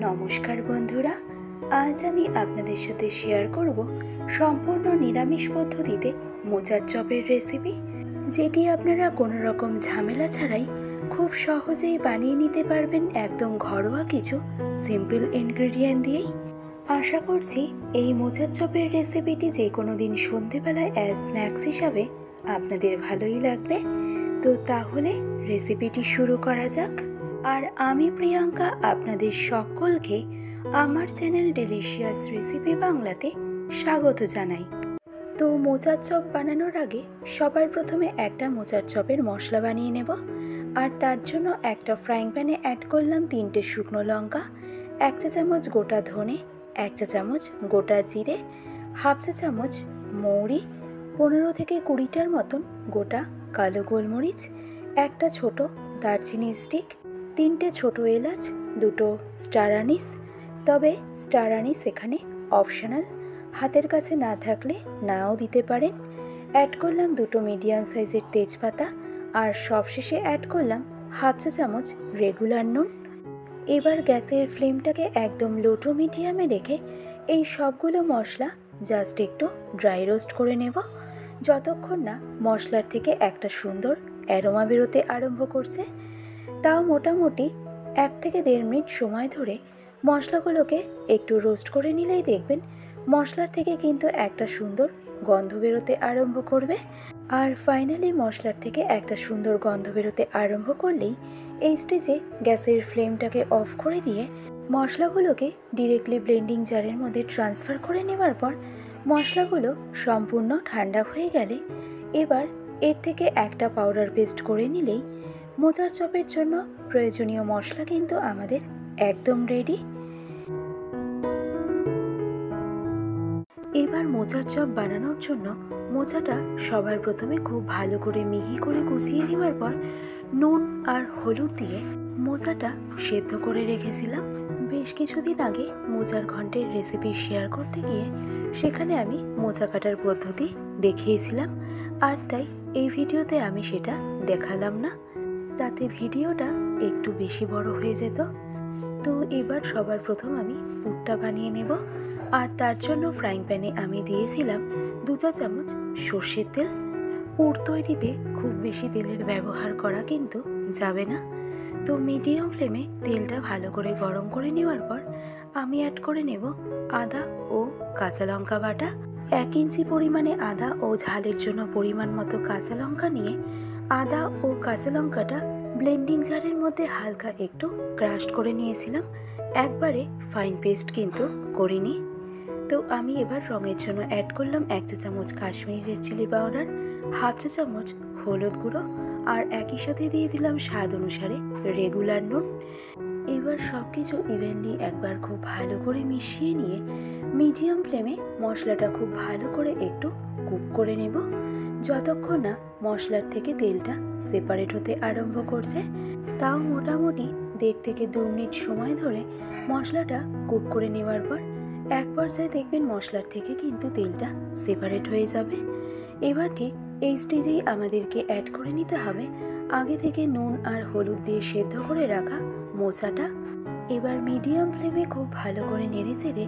নমস্কার বন্ধুরা, আজ আমি আপনাদের সাথে শেয়ার করব সম্পূর্ণ নিরামিষ পদ্ধতিতে মোচার চপের রেসিপি, যেটি আপনারা কোনো রকম ঝামেলা ছাড়াই খুব সহজেই বানিয়ে নিতে পারবেন একদম ঘরোয়া কিছু সিম্পল ইনগ্রেডিয়েন্ট দিয়েই। আশা করছি এই মোচার চপের রেসিপিটি যে কোনো দিন সন্ধেবেলায় অ্যাজ স্ন্যাক্স হিসাবে আপনাদের ভালোই লাগবে। তো তাহলে রেসিপিটি শুরু করা যাক। আর আমি প্রিয়াঙ্কা আপনাদের সকলকে আমার চ্যানেল ডেলিশিয়াস রেসিপি বাংলাতে স্বাগত জানাই। তো মোচার চপ বানানোর আগে সবার প্রথমে একটা মোচার চপের মশলা বানিয়ে নেব। আর তার জন্য একটা ফ্রাইং প্যানে অ্যাড করলাম 3টে শুকনো লঙ্কা, 1 চা চামচ গোটা ধনে, 1 চা চামচ গোটা জিরে, হাফ চা চামচ মৌরি, 15 থেকে 20টার মতন গোটা কালো গোলমরিচ, একটা ছোট দারচিনি স্টিক, 3টে ছোটো এলাচ, 2টো স্টার আনিস। তবে স্টার আনিস এখানে অপশনাল, হাতের কাছে না থাকলে নাও দিতে পারেন। অ্যাড করলাম 2টো মিডিয়াম সাইজের তেজপাতা, আর সবশেষে অ্যাড করলাম হাফ চা চামচ রেগুলার নুন। এবার গ্যাসের ফ্লেমটাকে একদম লো টু মিডিয়ামে রেখে এই সবগুলো মশলা জাস্ট একটু ড্রাই রোস্ট করে নেব, যতক্ষণ না মশলার থেকে একটা সুন্দর অ্যারোমা বেরোতে আরম্ভ করছে। তাও মোটামুটি 1 থেকে 1.5 মিনিট সময় ধরে মশলাগুলোকে একটু রোস্ট করে নিলেই দেখবেন মশলার থেকে কিন্তু একটা সুন্দর গন্ধ বেরোতে আরম্ভ করবে। আর ফাইনালি মশলার থেকে একটা সুন্দর গন্ধ বেরোতে আরম্ভ করলেই এই স্টেজে গ্যাসের ফ্লেমটাকে অফ করে দিয়ে মশলাগুলোকে ডিরেক্টলি ব্লেন্ডিং জারের মধ্যে ট্রান্সফার করে নেওয়ার পর মশলাগুলো সম্পূর্ণ ঠান্ডা হয়ে গেলে এবার এর থেকে একটা পাউডার পেস্ট করে নিলেই মোচার চপের জন্য প্রয়োজনীয় মশলা কিন্তু আমাদের একদম রেডি। এবার মোচার চপ বানানোর জন্য মোচাটা সবার প্রথমে খুব ভালো করে মিহি করে কুচিয়ে নেওয়ার পর নুন আর হলুদ দিয়ে মোচাটা সেদ্ধ করে রেখেছিলাম। বেশ কিছুদিন আগে মোচার ঘন্টের রেসিপি শেয়ার করতে গিয়ে সেখানে আমি মোচা কাটার পদ্ধতি দেখিয়েছিলাম, আর তাই এই ভিডিওতে আমি সেটা দেখালাম না, তাতে ভিডিওটা একটু বেশি বড় হয়ে যেত। তো এবার সবার প্রথম আমি পুরটা বানিয়ে নেব। আর তার জন্য ফ্রাইং প্যানে আমি দিয়েছিলাম 2 চা চামচ সর্ষের তেল। পুর তৈরিতে খুব বেশি তেলের ব্যবহার করা কিন্তু যাবে না। তো মিডিয়াম ফ্লেমে তেলটা ভালো করে গরম করে নেওয়ার পর আমি অ্যাড করে নেব আদা ও কাঁচা লঙ্কা বাটা। 1 ইঞ্চি পরিমাণে আদা ও ঝালের জন্য পরিমাণ মতো কাঁচা লঙ্কা নিয়ে আদা ও কাঁচা লঙ্কাটা ব্লেন্ডিং জারের মধ্যে হালকা একটু ক্রাশড করে নিয়েছিলাম, একবারে ফাইন পেস্ট কিন্তু করিনি। তো আমি এবার রঙের জন্য অ্যাড করলাম 1 চা চামচ Kashmiri red chilli powder, half চা চামচ হলুদ গুঁড়ো, আর একই সাথে দিয়ে দিলাম স্বাদ অনুসারে রেগুলার নুন। এবার সব কিছু ইভেনলি একবার খুব ভালো করে মিশিয়ে নিয়ে মিডিয়াম ফ্লেমে মশলাটা খুব ভালো করে একটু কুক করে নেব, যতক্ষণ না মশলার থেকে তেলটা সেপারেট হতে আরম্ভ করছে। তাও মোটামুটি 1.5 থেকে 2 মিনিট সময় ধরে মশলাটা কুক করে নেওয়ার পর এক পর্যায়ে দেখবেন মশলার থেকে কিন্তু তেলটা সেপারেট হয়ে যাবে। এবার ঠিক এই স্টেজেই আমাদেরকে অ্যাড করে নিতে হবে আগে থেকে নুন আর হলুদ দিয়ে সেদ্ধ করে রাখা মোচাটা। এবার মিডিয়াম ফ্লেমে খুব ভালো করে নেড়ে চেড়ে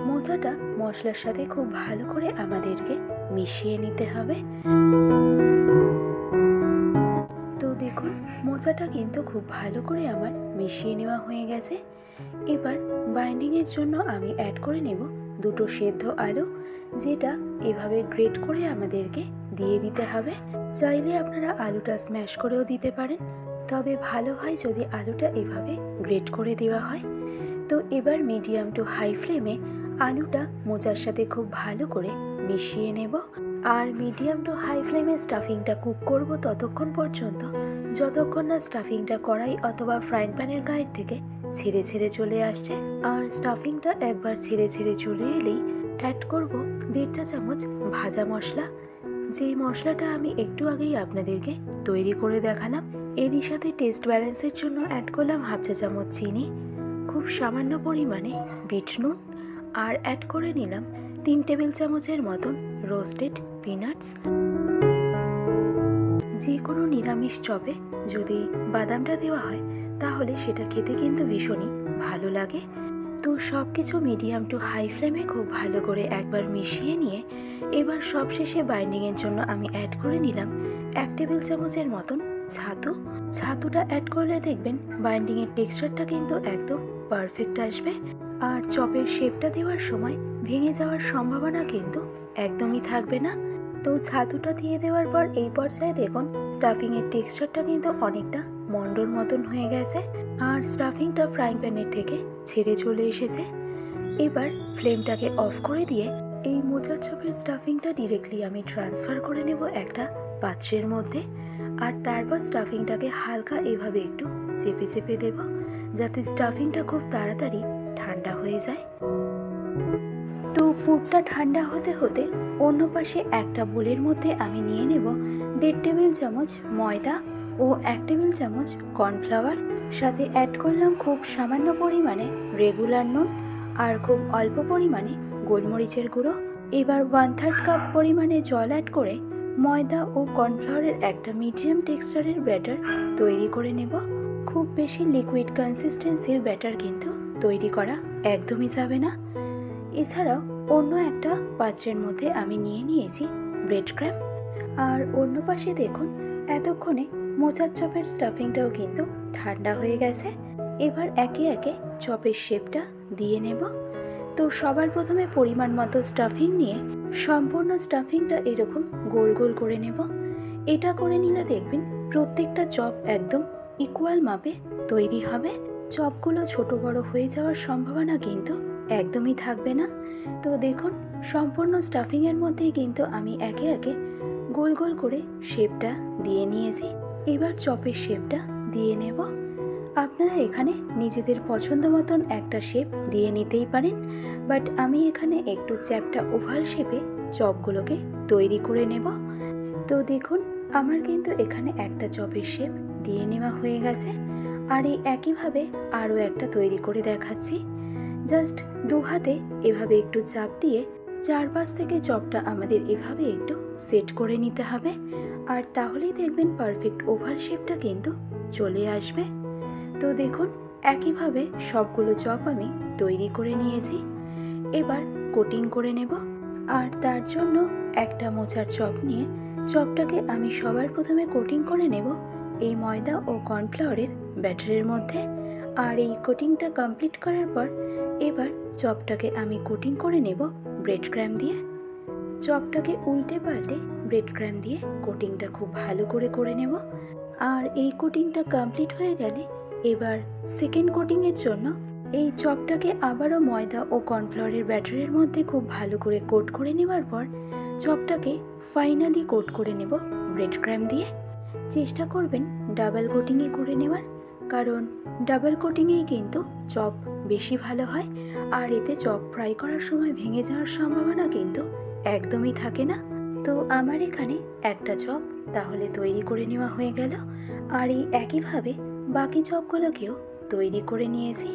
মোচাটা মশলার সাথে খুব ভালো করে আমাদেরকে মিশিয়ে নিতে হবে। তো দেখুন মোচাটা কিন্তু খুব ভালো করে আমার মিশিয়ে নেওয়া হয়ে গেছে। এবার বাইন্ডিংয়ের জন্য আমি অ্যাড করে নেব 2টো সেদ্ধ আলু, যেটা এভাবে গ্রেট করে আমাদেরকে দিয়ে দিতে হবে। চাইলে আপনারা আলুটা স্ম্যাশ করেও দিতে পারেন, তবে ভালো হয় যদি আলুটা এভাবে গ্রেট করে দেওয়া হয়। তো এবার মিডিয়াম টু হাই ফ্লেমে আলুটা মোচার সাথে খুব ভালো করে মিশিয়ে নেব। আর মিডিয়াম টু হাই ফ্লেমে স্টাফিংটা কুক করব ততক্ষণ পর্যন্ত যতক্ষণ না স্টাফিংটা কড়াই অথবা ফ্রাইং প্যানের গায়ের থেকে ছেড়ে ছেড়ে চলে আসছে। আর স্টাফিংটা একবার ছেড়ে ছেড়ে চলে এলেই অ্যাড করব 1.5 চা চামচ ভাজা মশলা, যেই মশলাটা আমি একটু আগেই আপনাদেরকে তৈরি করে দেখালাম। এরই সাথে টেস্ট ব্যালেন্সের জন্য অ্যাড করলাম হাফ চা চামচ চিনি, খুব সামান্য পরিমাণে বিট নুন, আর অ্যাড করে নিলাম 3 টেবিল চামচের মতন রোস্টেড পিনাটস। যে কোনো নিরামিষ চপে যদি বাদামটা দেওয়া হয় তাহলে সেটা খেতে কিন্তু ভীষণই ভালো লাগে। তো সব কিছু মিডিয়াম টু হাই ফ্লেমে খুব ভালো করে একবার মিশিয়ে নিয়ে এবার সবশেষে বাইন্ডিংয়ের জন্য আমি অ্যাড করে নিলাম 1 টেবিল চামচের মতন ছাতু। ছাতুটা অ্যাড করলে দেখবেন বাইন্ডিংয়ের টেক্সচারটা কিন্তু একদম পারফেক্ট আসবে, আর চপের শেপটা দেওয়ার সময় ভেঙে যাওয়ার সম্ভাবনা কিন্তু একদমই থাকবে না। তো ছাতুটা দিয়ে দেওয়ার পর এই পর্যায়ে দেখুন স্টাফিংয়ের টেক্সচারটা কিন্তু অনেকটা মন্ডর মতন হয়ে গেছে, আর স্টাফিংটা ফ্রাইং প্যানের থেকে ছেড়ে চলে এসেছে। এবার ফ্লেমটাকে অফ করে দিয়ে এই মোচার চপের স্টাফিংটা ডিরেক্টলি আমি ট্রান্সফার করে নেব একটা পাত্রের মধ্যে, আর তারপর স্টাফিংটাকে হালকা এভাবে একটু চেপে চেপে দেব যাতে স্টাফিংটা খুব তাড়াতাড়ি ঠান্ডা হয়ে যায়। তো পুরটা ঠান্ডা হতে হতে অন্য পাশে একটা বোলের মধ্যে আমি নিয়ে নেব 1.5 টেবিল চামচ ময়দা ও 1 টেবিল চামচ কর্নফ্লাওয়ার, সাথে অ্যাড করলাম খুব সামান্য পরিমাণে রেগুলার নুন আর খুব অল্প পরিমাণে গোলমরিচের গুঁড়ো। এবার 1/3 কাপ পরিমাণে জল অ্যাড করে ময়দা ও কর্নফ্লাওয়ারের একটা মিডিয়াম টেক্সচারের ব্যাটার তৈরি করে নেব। খুব বেশি লিকুইড কনসিস্টেন্সির ব্যাটার কিন্তু তৈরি করা একদমই যাবে না। এছাড়াও অন্য একটা পাত্রের মধ্যে আমি নিয়ে নিয়েছি ব্রেড ক্রাম্ব, আর অন্য পাশে দেখুন এতক্ষণে মোচার চপের স্টাফিংটাও কিন্তু ঠান্ডা হয়ে গেছে। এবার একে একে চপের শেপটা দিয়ে নেব। তো সবার প্রথমে পরিমাণ মতো স্টাফিং নিয়ে সম্পূর্ণ স্টাফিংটা এরকম গোল গোল করে নেব। এটা করে নিলে দেখবেন প্রত্যেকটা চপ একদম ইকুয়াল মাপে তৈরি হবে। চপগুলো ছোট বড় হয়ে যাওয়ার সম্ভাবনা কিন্তু একদমই থাকবে না। তো দেখুন সম্পূর্ণ স্টাফিংয়ের মধ্যেই কিন্তু আমি একে একে গোল গোল করে শেপটা দিয়ে নিয়েছি। এবার চপের শেপটা দিয়ে নেব। আপনারা এখানে নিজেদের পছন্দ মতন একটা শেপ দিয়ে নিতেই পারেন, বাট আমি এখানে একটু চ্যাপ্টা ওভাল শেপে চপগুলোকে তৈরি করে নেব। তো দেখুন আমার কিন্তু এখানে একটা চপের শেপ দিয়ে নেওয়া হয়ে গেছে, আর এই একইভাবে আরও একটা তৈরি করে দেখাচ্ছি। জাস্ট দু হাতে এভাবে একটু চাপ দিয়ে চারপাশ থেকে চপটা আমাদের এভাবে একটু সেট করে নিতে হবে, আর তাহলেই দেখবেন পারফেক্ট ওভাল শেপটা কিন্তু চলে আসবে। তো দেখুন একইভাবে সবগুলো চপ আমি তৈরি করে নিয়েছি। এবার কোটিং করে নেব, আর তার জন্য একটা মোচার চপ নিয়ে চপটাকে আমি সবার প্রথমে কোটিং করে নেব এই ময়দা ও কর্নফ্লাওয়ারের ব্যাটারের মধ্যে। আর এই কোটিংটা কমপ্লিট করার পর এবার চপটাকে আমি কোটিং করে নেব ব্রেড ক্রাম্ব দিয়ে। চপটাকে উল্টে পাল্টে ব্রেড ক্রাম্ব দিয়ে কোটিংটা খুব ভালো করে করে নেব। আর এই কোটিংটা কমপ্লিট হয়ে গেলে এবার সেকেন্ড কোটিংয়ের জন্য এই চপটাকে আবারও ময়দা ও কর্নফ্লাওয়ারের ব্যাটারের মধ্যে খুব ভালো করে কোট করে নেওয়ার পর চপটাকে ফাইনালি কোট করে নেব ব্রেড ক্রাম্ব দিয়ে। চেষ্টা করবেন ডাবল কোটিংয়ে করে নেওয়ার, কারণ ডাবল কোটিংয়েই কিন্তু চপ বেশি ভালো হয়, আর এতে চপ ফ্রাই করার সময় ভেঙে যাওয়ার সম্ভাবনা কিন্তু একদমই থাকে না। তো আমার এখানে একটা চপ তাহলে তৈরি করে নেওয়া হয়ে গেল, আর এই একইভাবে বাকি চপগুলোকেও তৈরি করে নিয়েছি।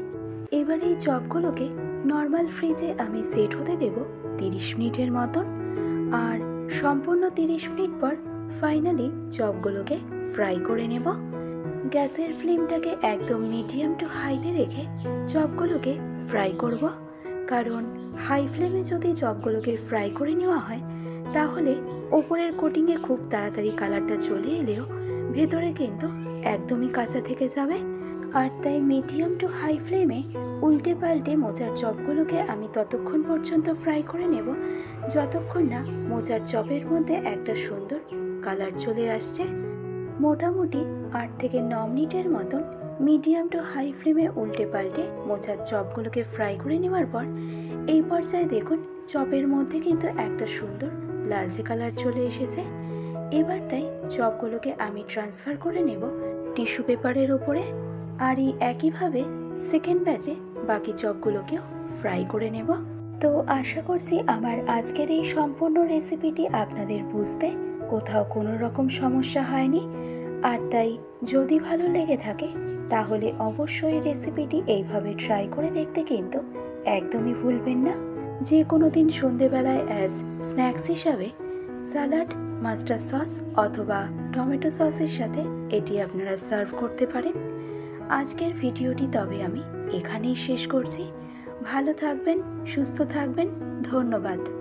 এবার এই চপগুলোকে নর্মাল ফ্রিজে আমি সেট হতে দেব 30 মিনিটের মতন, আর সম্পূর্ণ 30 মিনিট পর ফাইনালি চপগুলোকে ফ্রাই করে নেব। গ্যাসের ফ্লেমটাকে একদম মিডিয়াম টু হাইতে রেখে চপগুলোকে ফ্রাই করব, কারণ হাই ফ্লেমে যদি চপগুলোকে ফ্রাই করে নেওয়া হয় তাহলে ওপরের কোটিংয়ে খুব তাড়াতাড়ি কালারটা চলে এলেও ভেতরে কিন্তু একদমই কাঁচা থেকে যাবে। আর তাই মিডিয়াম টু হাই ফ্লেমে উল্টে পাল্টে মোচার চপগুলোকে আমি ততক্ষণ পর্যন্ত ফ্রাই করে নেব যতক্ষণ না মোচার চপের মধ্যে একটা সুন্দর কালার চলে আসছে। মোটামুটি 8 থেকে 9 মিনিটের মতন মিডিয়াম টু হাই ফ্লেমে উল্টে পাল্টে মোচার চপগুলোকে ফ্রাই করে নেওয়ার পর এই পর্যায়ে দেখুন চপের মধ্যে কিন্তু একটা সুন্দর লালচে কালার চলে এসেছে। এবার তাই চপগুলোকে আমি ট্রান্সফার করে নেব টিস্যু পেপারের ওপরে, আর এই একইভাবে সেকেন্ড ব্যাচে বাকি চপগুলোকেও ফ্রাই করে নেব। তো আশা করছি আমার আজকের এই সম্পূর্ণ রেসিপিটি আপনাদের বুঝতে কোথাও কোনো রকম সমস্যা হয়নি, আর তাই যদি ভালো লেগে থাকে তাহলে অবশ্যই রেসিপিটি এইভাবে ট্রাই করে দেখতে কিন্তু একদমই ভুলবেন না। যে কোনো দিন সন্ধেবেলায় অ্যাজ স্ন্যাক্স হিসাবে স্যালাড, মাস্টার্ড সস অথবা টমেটো সসের সাথে এটি আপনারা সার্ভ করতে পারেন। আজকের ভিডিওটি তবে আমি এখানেই শেষ করছি। ভালো থাকবেন, সুস্থ থাকবেন। ধন্যবাদ।